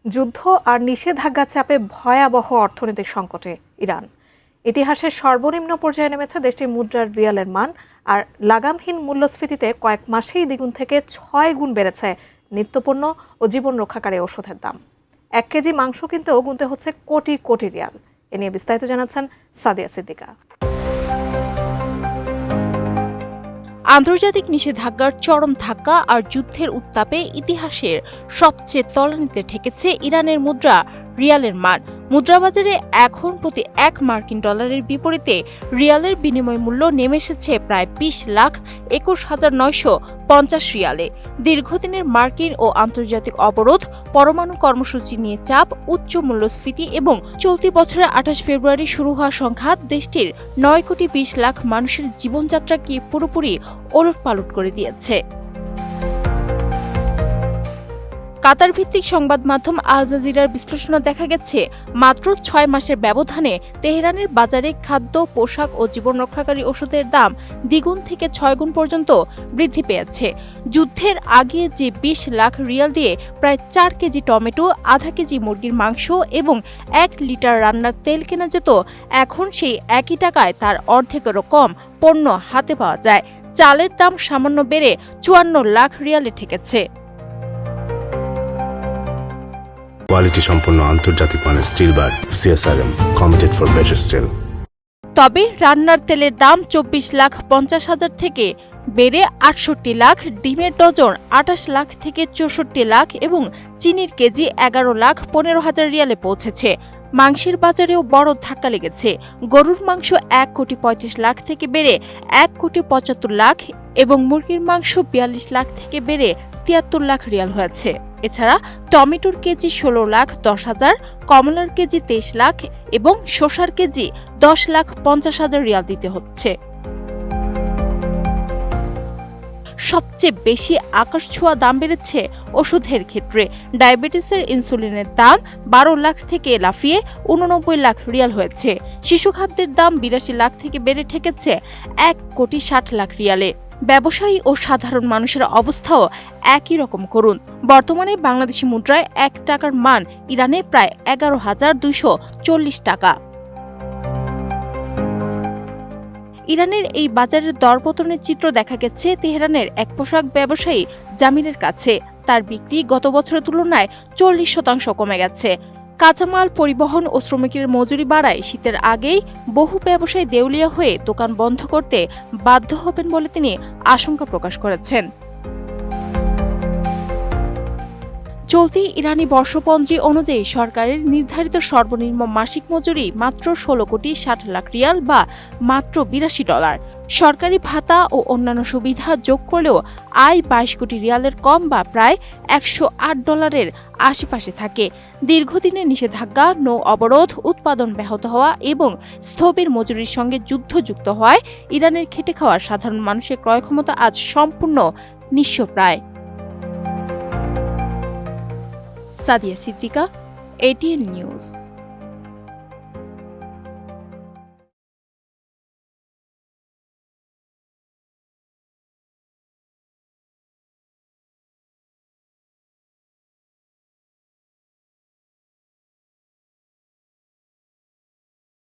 যুদ্ধ আর নিষেধাজ্ঞার চাপে ভয়াবহ অর্থনৈতিক সংকটে ইরান। ইতিহাসের সর্বনিম্ন পর্যায়ে নেমেছে দেশটির মুদ্রার রিয়ালের মান, আর লাগামহীন মূল্যস্ফীতিতে কয়েক মাসেই দ্বিগুণ থেকে 6 গুণ বেড়েছে নিত্যপণ্য ও জীবন রক্ষাকারী ওষুধের দাম। 1 কেজি মাংস কিনতেও গুনতে হচ্ছে কোটি কোটি রিয়াল। এ নিয়ে বিস্তারিত জানাচ্ছেন সাদিয়া সিদ্দিকা। আন্তর্জাতিক নিষেধাজ্ঞার চরম ধাক্কা আর যুদ্ধের উত্তাপে ইতিহাসের সবচেয়ে তলানিতে ঠেকেছে ইরানের মুদ্রা রিয়ালের মান। মুদ্রাবাজারে এখন প্রতি 1 মার্কিন ডলারের বিপরীতে রিয়ালের বিনিময় মূল্য নেমে এসেছে প্রায় 20,21,950 রিয়ালে। দীর্ঘদিনের মার্কিন ও আন্তর্জাতিক অবরোধ, পরমাণু কর্মসূচি নিয়ে চাপ, উচ্চ মূল্যস্ফীতি এবং চলতি বছরের 28 ফেব্রুয়ারি শুরু হওয়া সংঘাত দেশটির 9,20,00,000 মানুষের জীবনযাত্রাকে পুরোপুরি ওলটপালট করে দিয়েছে। কাতার ভিত্তিক সংবাদ মাধ্যম আল জাজিরার বিশ্লেষণে দেখা গেছে, মাত্র 6 মাসের ব্যবধানে তেহরানের বাজারে খাদ্য, পোশাক ও জীবন রক্ষাকারী ওষুধের দাম দ্বিগুণ থেকে 6 গুণ পর্যন্ত বৃদ্ধি পেয়েছে। যুদ্ধের আগে যে 20 লাখ রিয়াল দিয়ে প্রায় 4 কেজি টমেটো, আধা কেজি মুরগির মাংস এবং 1 লিটার রান্নার তেল কেনা যেত, এখন সেই একই টাকায় তার অর্ধেকেরও কম পণ্য হাতে পাওয়া যায়। চালের দাম সামান্য বেড়ে 54 লাখ রিয়ালে ঠেকেছে। কোয়ালিটি সম্পন্ন আন্তর্জাতিক মানের still bar CSRM, committed for better still. তবে রান্নার তেলের দাম 24,50,000 থেকে বেড়ে 68 লাখ, ডিমের ডজন 28 লাখ থেকে 64 লাখ এবং চিনির কেজি 11,15,000 রিয়ালে পৌঁছেছে। মাংসের বাজারেও বড় ধাক্কা লেগেছে। গরুর মাংস 1,35 লাখ থেকে বেড়ে 1,75 লাখ এবং মুরগির মাংস 42 লাখ থেকে বেড়ে 73 লাখ রিয়াল হয়েছে। এছাড়া টমেটোর কেজি 16,10,000, কমলার কেজি 23 লাখ এবং শসার কেজি 10,50,000 রিয়াল দিতে হচ্ছে। সবচেয়ে বেশি আকাশছোঁয়া দাম বেড়েছে ওষুধের ক্ষেত্রে। ডায়াবেটিসের ইনসুলিনের দাম 12 লাখ থেকে লাফিয়ে 89 লাখ রিয়াল হয়েছে। শিশু খাদ্যের দাম 82 লাখ থেকে বেড়ে ঠেকেছে 1,60,00,000 রিয়ালে। ব্যবসায়ী ও সাধারণ মানুষের অবস্থাও একই রকম করুন। বর্তমানে বাংলাদেশি মুদ্রায় 1 টাকার মান ইরানে প্রায় 11,240 টাকা। ইরানের এই বাজারের দরপতনের চিত্র দেখা গেছে তেহরানের এক পোশাক ব্যবসায়ী জামিলের কাছে। তার বিক্রি গত বছরের তুলনায় 40% কমে গেছে। কাঁচামাল, পরিবহন ও শ্রমিকের মজুরি বাড়ায় শীতের আগেই বহু ব্যবসায়ী দেউলিয়া হয়ে দোকান বন্ধ করতে বাধ্য হবেন বলে তিনি আশঙ্কা প্রকাশ করেছেন। চলতি ইরানি বর্ষপঞ্জি অনুযায়ী সরকারের নির্ধারিত সর্বনিম্ন মাসিক মজুরি মাত্র 16,60,00,000 রিয়াল বা মাত্র $82। সরকারি ভাতা ও অন্যান্য সুবিধা যোগ করলেও আয় 22 কোটি রিয়ালের কম বা প্রায় $108 আশেপাশে থাকে। দীর্ঘদিনের নিষেধাজ্ঞা, নৌ অবরোধ, উৎপাদন ব্যাহত হওয়া এবং স্থবির মজুরির সঙ্গে যুদ্ধ যুক্ত হওয়ায় ইরানের খেটে খাওয়া সাধারণ মানুষের ক্রয় ক্ষমতা আজ সম্পূর্ণ নিঃস্বপ্রায়। Sadia Siddika, ATN news.